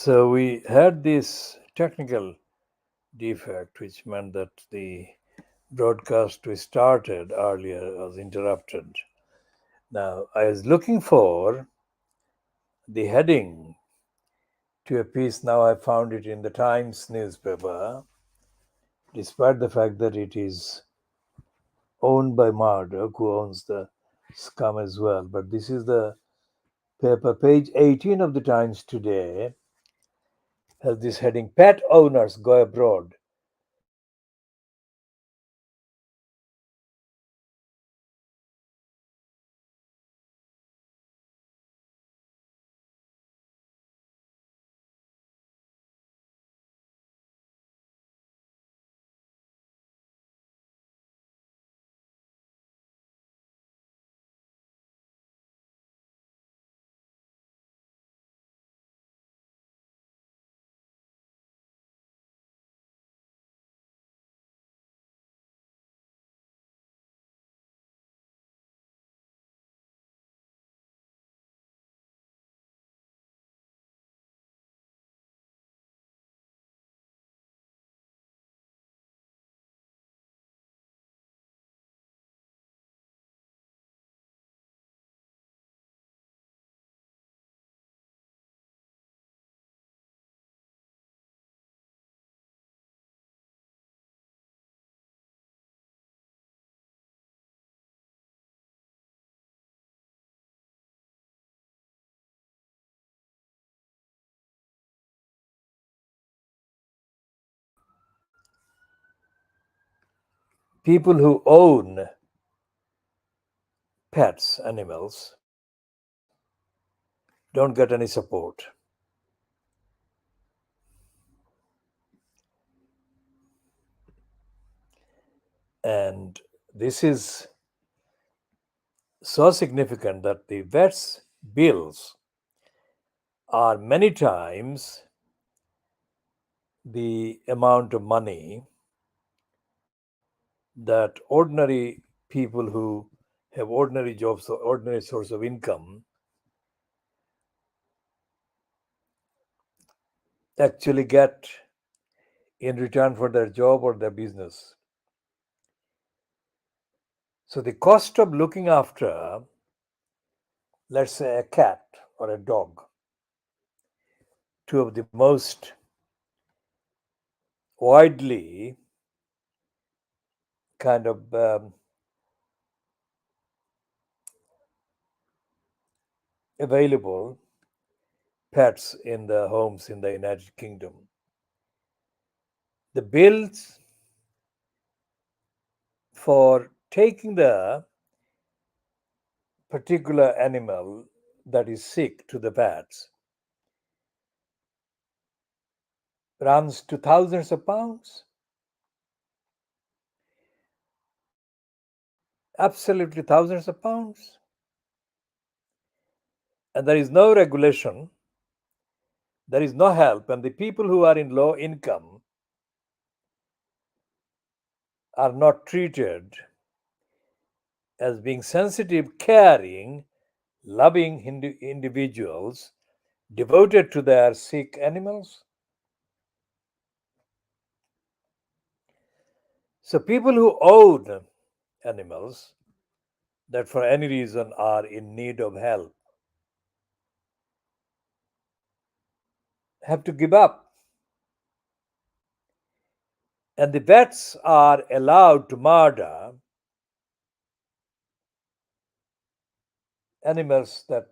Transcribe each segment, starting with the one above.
So we had this technical defect, which meant that the broadcast we started earlier was interrupted. Now, I was looking for the heading to a piece. Now I found it in the Times newspaper, despite the fact that it is owned by Murdoch, who owns the scum as well. But this is the paper, page 18 of the Times today, has this heading: Pet owners go abroad. People who own pets, animals, don't get any support. And this is so significant that the vet's bills are many times the amount of money that ordinary people who have ordinary jobs or ordinary source of income actually get in return for their job or their business. So the cost of looking after, let's say, a cat or a dog, two of the most widely kind of available pets in the homes in the United Kingdom. The bills for taking the particular animal that is sick to the vets runs to thousands of pounds. Absolutely thousands of pounds. And there is no regulation, there is no help, and the people who are in low income are not treated as being sensitive, caring, loving individuals devoted to their sick animals. So, people who own animals that for any reason are in need of help have to give up. And the vets are allowed to murder animals that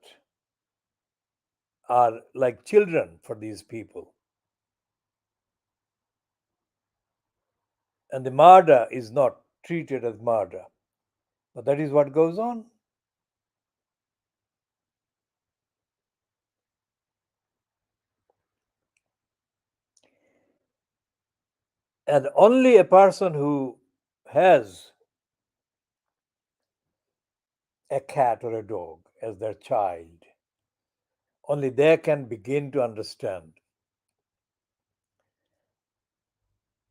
are like children for these people. And the murder is not treated as murder. But that is what goes on. And only a person who has a cat or a dog as their child, only they can begin to understand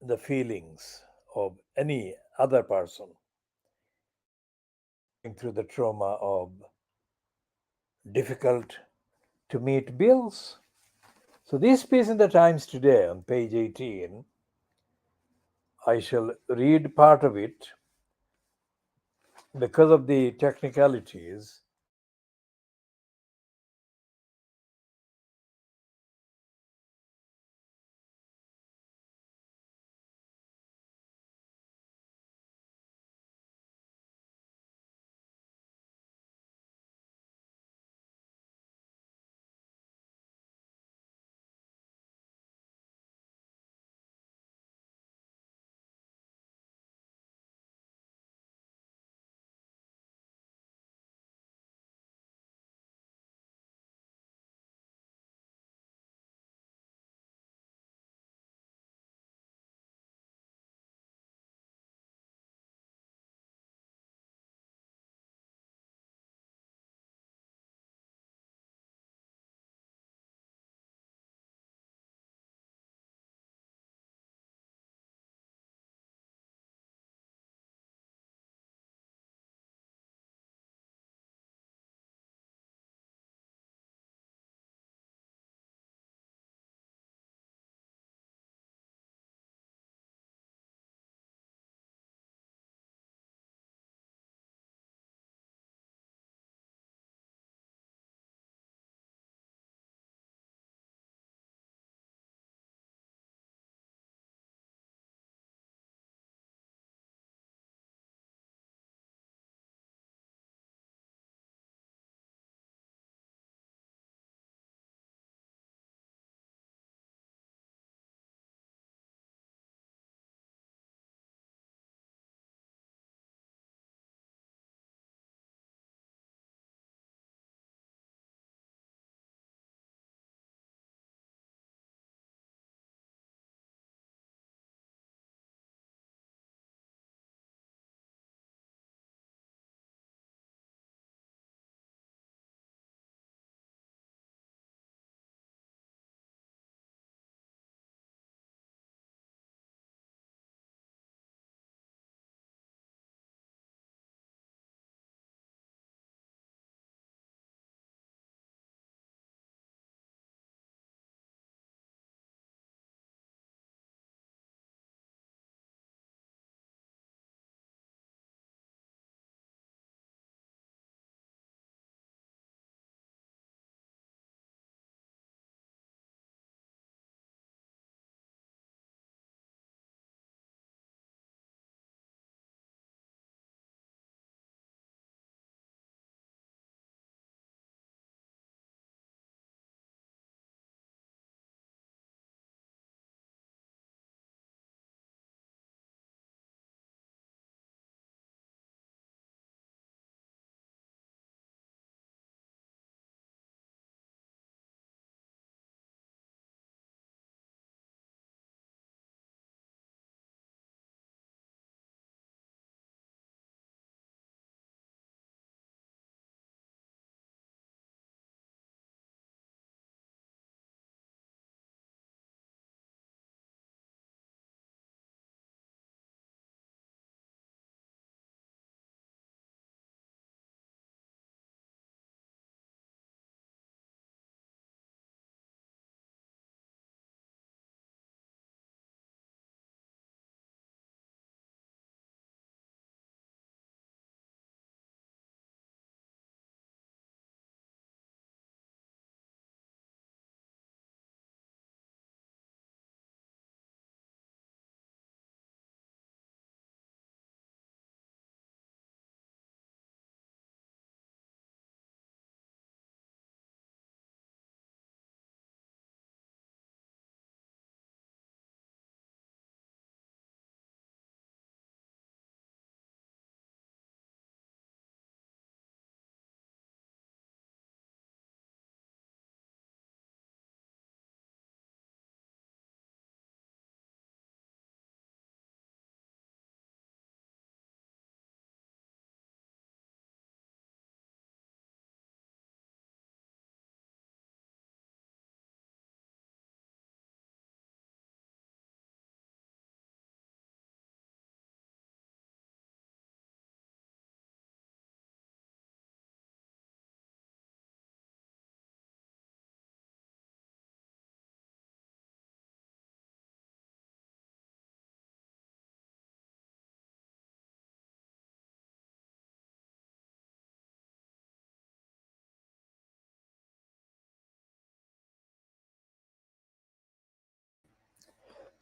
the feelings of any other person going through the trauma of difficult to meet bills. So, this piece in the Times today on page 18, I shall read part of it because of the technicalities.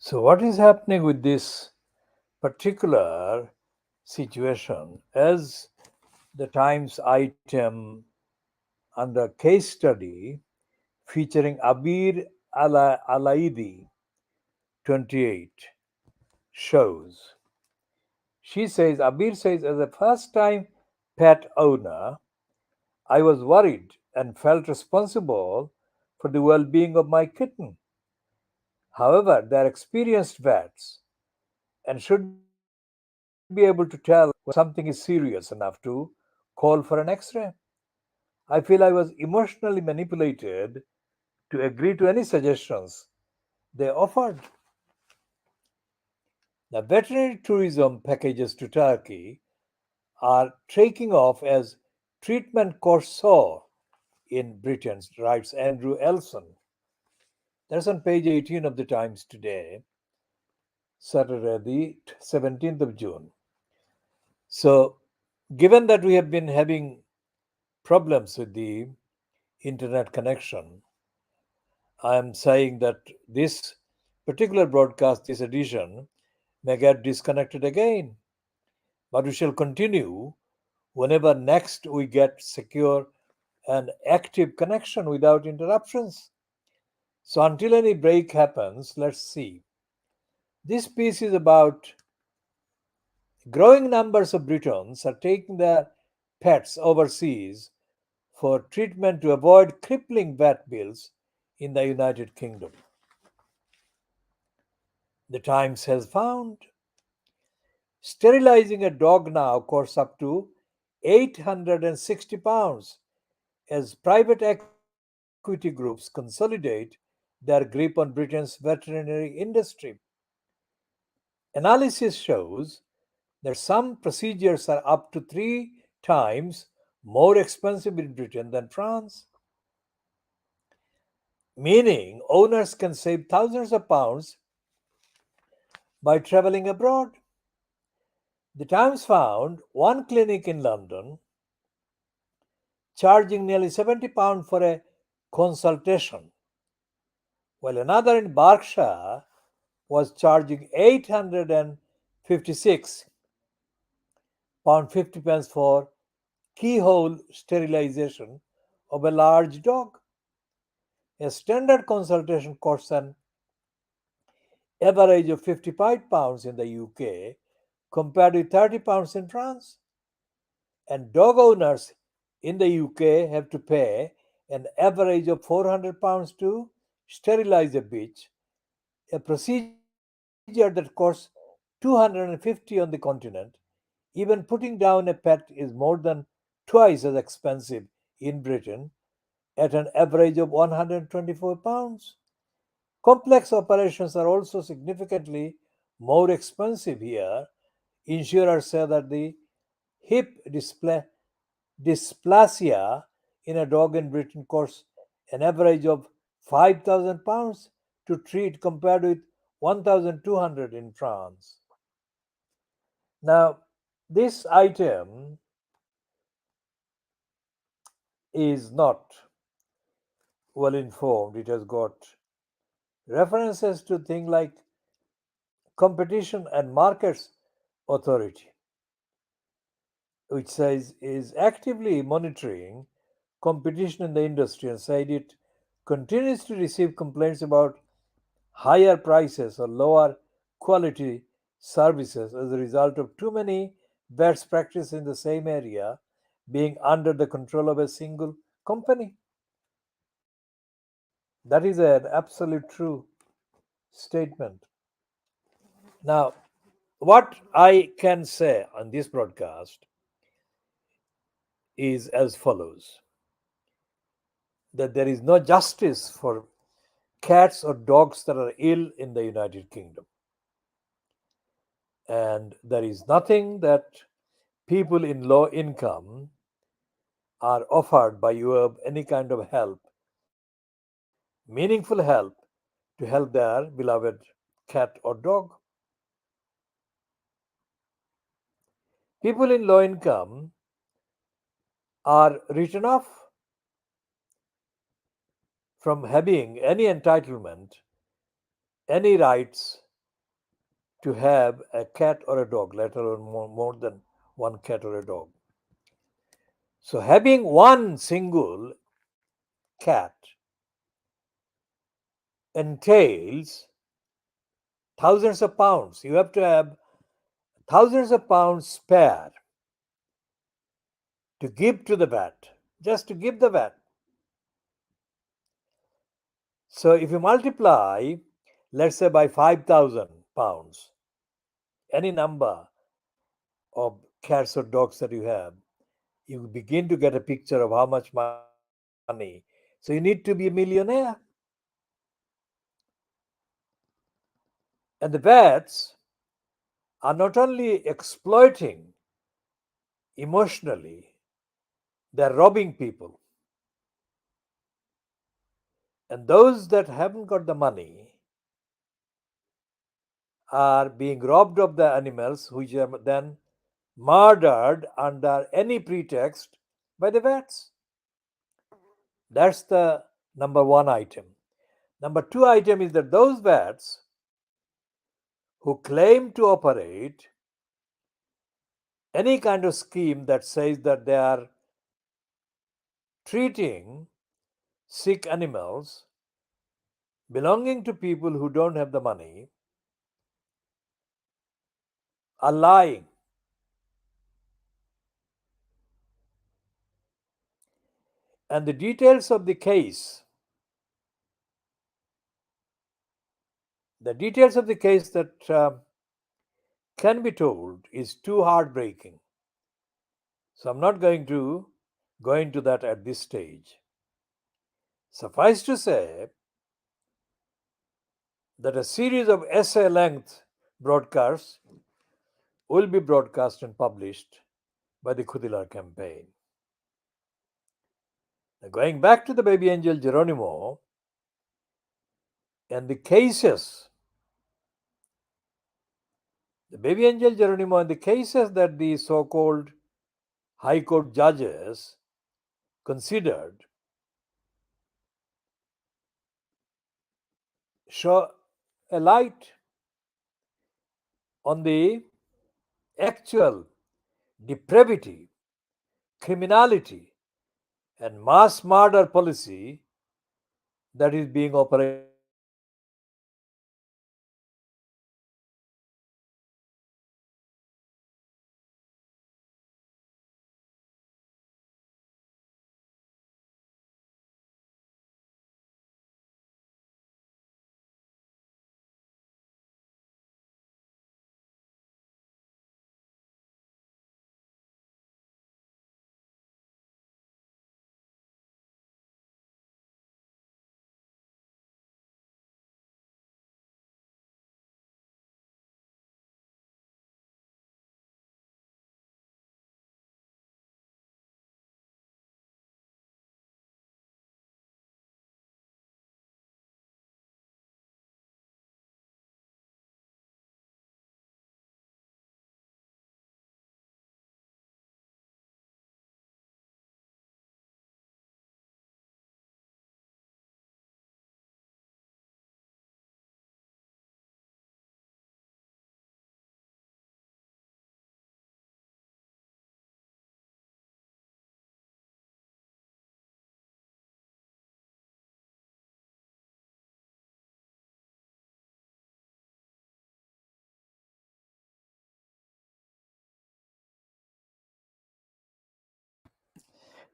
So, what is happening with this particular situation? As the Times item under case study featuring Abir Alaidi, 28, shows. Abir says, as a first time pet owner, I was worried and felt responsible for the well being of my kitten. However, they are experienced vets and should be able to tell when something is serious enough to call for an x ray. I feel I was emotionally manipulated to agree to any suggestions they offered. The veterinary tourism packages to Turkey are taking off as treatment costs soar in Britain, writes Andrew Elson. That's on page 18 of the Times today, Saturday, the 17th of June. So, given that we have been having problems with the internet connection, I am saying that this particular broadcast, this edition, may get disconnected again. But we shall continue whenever next we get secure and active connection without interruptions. So until any break happens, let's see. This piece is about growing numbers of Britons are taking their pets overseas for treatment to avoid crippling vet bills in the United Kingdom. The Times has found sterilizing a dog now costs up to £860 as private equity groups consolidate their grip on Britain's veterinary industry. Analysis shows that some procedures are up to 3 times more expensive in Britain than France, meaning owners can save thousands of pounds by traveling abroad. The Times found one clinic in London charging nearly £70 for a consultation, while another in Berkshire was charging £856 50 pence for keyhole sterilization of a large dog. A standard consultation costs an average of £55 in the UK compared with £30 in France. And dog owners in the UK have to pay an average of £400 to sterilize a bitch, a procedure that costs 250 on the continent. Even putting down a pet is more than twice as expensive in Britain at an average of £124. Complex operations are also significantly more expensive here. Insurers say that the hip dysplasia in a dog in Britain costs an average of £5,000 to treat compared with 1,200 in France. Now, this item is not well informed. It has got references to things like Competition and Markets Authority, which says is actively monitoring competition in the industry and said it continues to receive complaints about higher prices or lower quality services as a result of too many best practices in the same area being under the control of a single company. That is an absolute true statement. Now, what I can say on this broadcast is as follows: that there is no justice for cats or dogs that are ill in the United Kingdom. And there is nothing that people in low income are offered by you of any kind of help, meaningful help, to help their beloved cat or dog. People in low income are written off from having any entitlement, any rights to have a cat or a dog, let alone more than one cat or a dog. So having one single cat entails thousands of pounds. You have to have thousands of pounds spare to give to the vet, just to give the vet. So if you multiply, let's say by 5,000 pounds, any number of cats or dogs that you have, you begin to get a picture of how much money. So you need to be a millionaire. And the vets are not only exploiting emotionally, they're robbing people. And those that haven't got the money are being robbed of the animals, which are then murdered under any pretext by the vets. That's the number one item. Number two item is that those vets who claim to operate any kind of scheme that says that they are treating sick animals belonging to people who don't have the money are lying. And the details of the case that can be told is too heartbreaking. So I'm not going to go into that at this stage. Suffice to say that a series of essay length broadcasts will be broadcast and published by the Khoodeelaar campaign. Now, going back to the baby angel Geronimo and the baby angel Geronimo and the cases that the so called High Court judges considered show a light on the actual depravity, criminality, and mass murder policy that is being operated in India.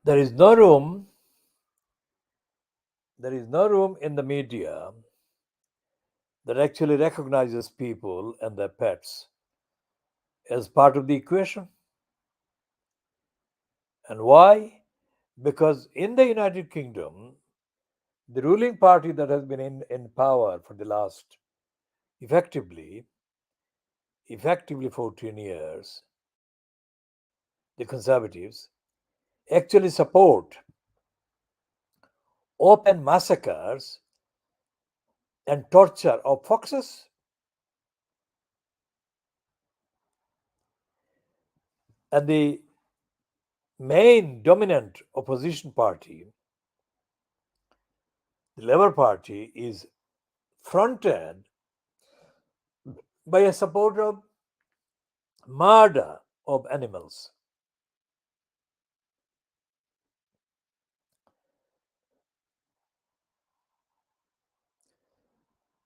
There is no room, there is no room in the media that actually recognizes people and their pets as part of the equation. And why? Because in the United Kingdom, the ruling party that has been in power for the last effectively 14 years, the Conservatives, actually support open massacres and torture of foxes. And the main dominant opposition party, the Labour Party, is fronted by a supporter of murder of animals.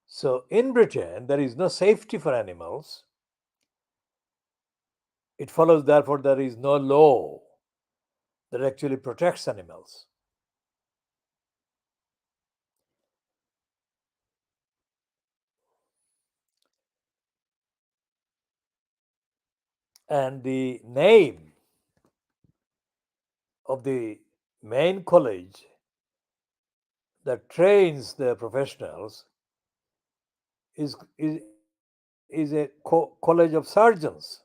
So in Britain, there is no safety for animals. It follows, therefore, there is no law that actually protects animals. And the name of the main college that trains the professionals is a college of surgeons.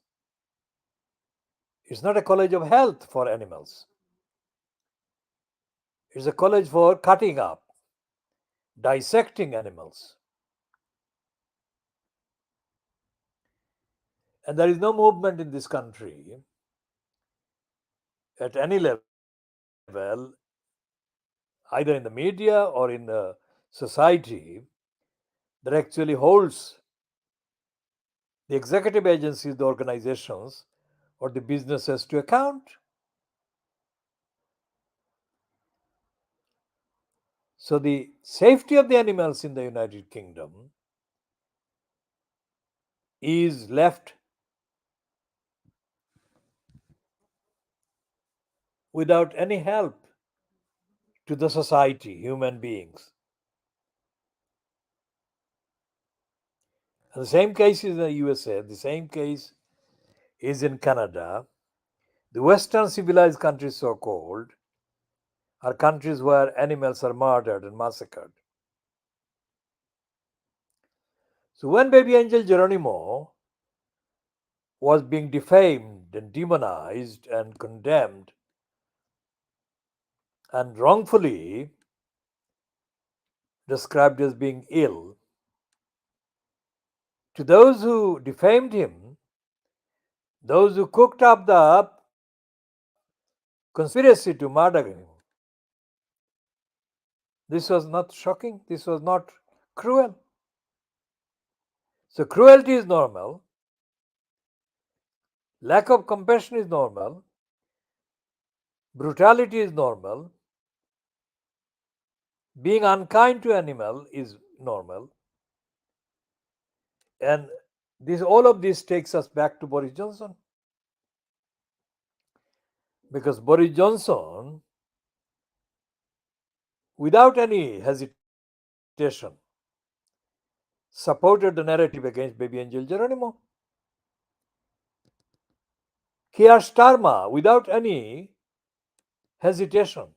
It's not a college of health for animals. It's a college for cutting up, dissecting animals. And there is no movement in this country at any level, either in the media or in the society, that actually holds the executive agencies, the organizations, or the businesses to account. So the safety of the animals in the United Kingdom is left without any help to the society, human beings. And the same case is in the USA, the same case is in Canada. The Western civilized countries, so called, are countries where animals are murdered and massacred. So when baby angel Geronimo was being defamed and demonized and condemned and wrongfully described as being ill, to those who defamed him, those who cooked up the conspiracy to murder him, this was not shocking, this was not cruel. So, cruelty is normal, lack of compassion is normal, brutality is normal, being unkind to animal is normal, and this all of this takes us back to Boris Johnson, because Boris Johnson, without any hesitation, supported the narrative against baby angel Geronimo. Keir Starmer, without any hesitation,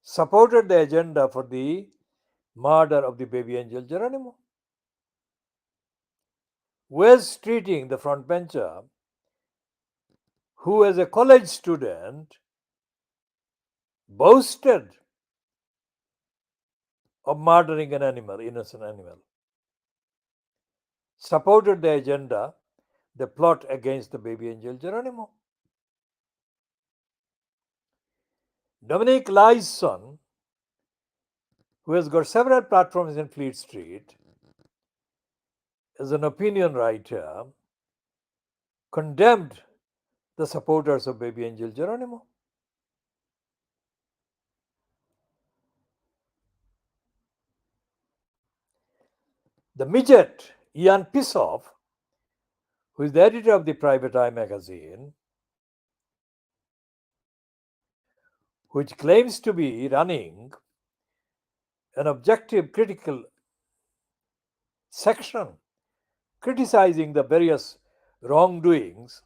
supported the agenda for the murder of the baby angel Geronimo. Wes Streeting, the frontbencher, who as a college student boasted of murdering an animal, innocent animal, supported the agenda, the plot against the baby angel Geronimo. Dominic Lyson, who has got several platforms in Fleet Street, as an opinion writer, condemned the supporters of baby angel Geronimo. The midget Ian Pissoff, who is the editor of the Private Eye magazine, which claims to be running an objective critical section criticizing the various wrongdoings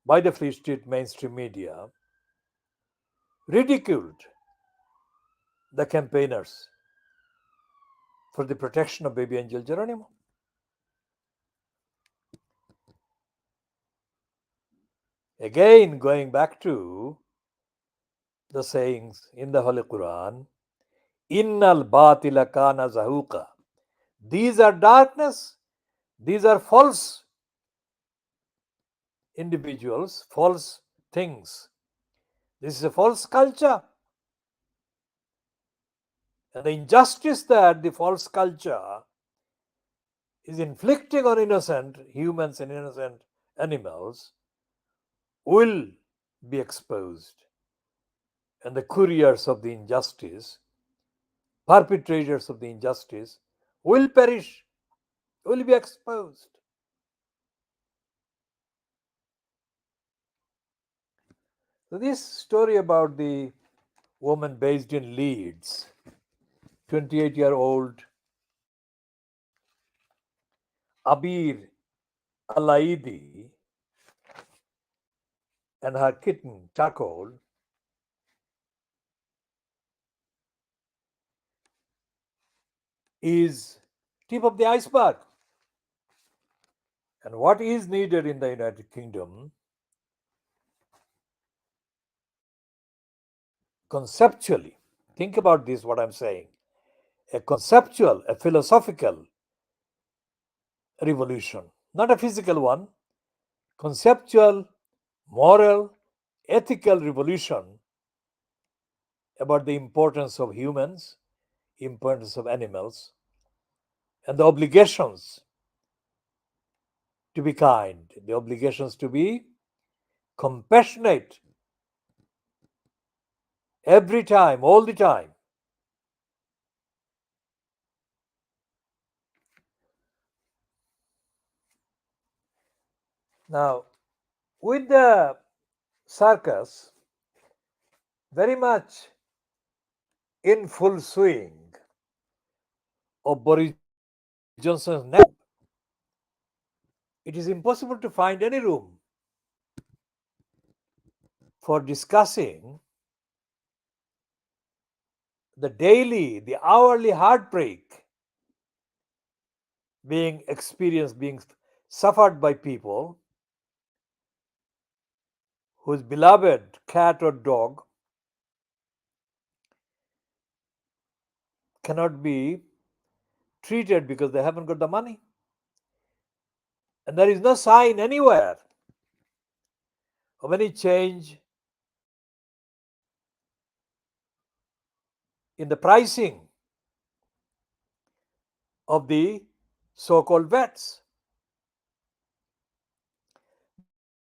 by the Fleet Street mainstream media, ridiculed the campaigners for the protection of baby angel Geronimo. Again, going back to the sayings in the Holy Quran, Innal batila kana zahuqa. These are darkness, these are false individuals, false things. This is a false culture. And the injustice that the false culture is inflicting on innocent humans and innocent animals will be exposed, and the couriers of the injustice, perpetrators of the injustice, will perish, will be exposed. So, this story about the woman based in Leeds, 28-year-old Abir Alaidi, and her kitten Charcoal is tip of the iceberg. And what is needed in the United Kingdom conceptually, think about this, what I'm saying, a conceptual, a philosophical revolution, not a physical one, conceptual, moral, ethical revolution about the importance of humans, importance of animals, and the obligations to be kind, the obligations to be compassionate every time, all the time. Now, with the circus very much in full swing of Boris Johnson's next, it is impossible to find any room for discussing the daily, the hourly heartbreak being experienced, being suffered by people whose beloved cat or dog cannot be treated because they haven't got the money. And there is no sign anywhere of any change in the pricing of the so called vets. There is no sign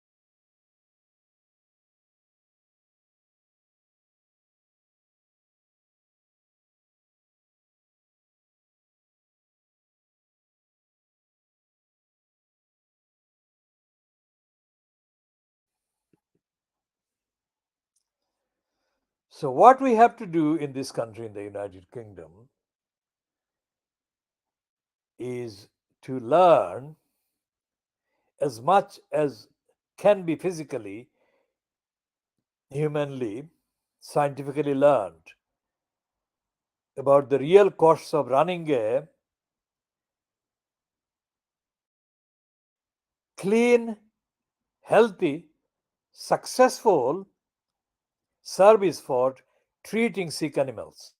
So, what we have to do in this country, in the United Kingdom, is to learn as much as can be physically, humanly, scientifically learned about the real costs of running a clean, healthy, successful service for treating sick animals.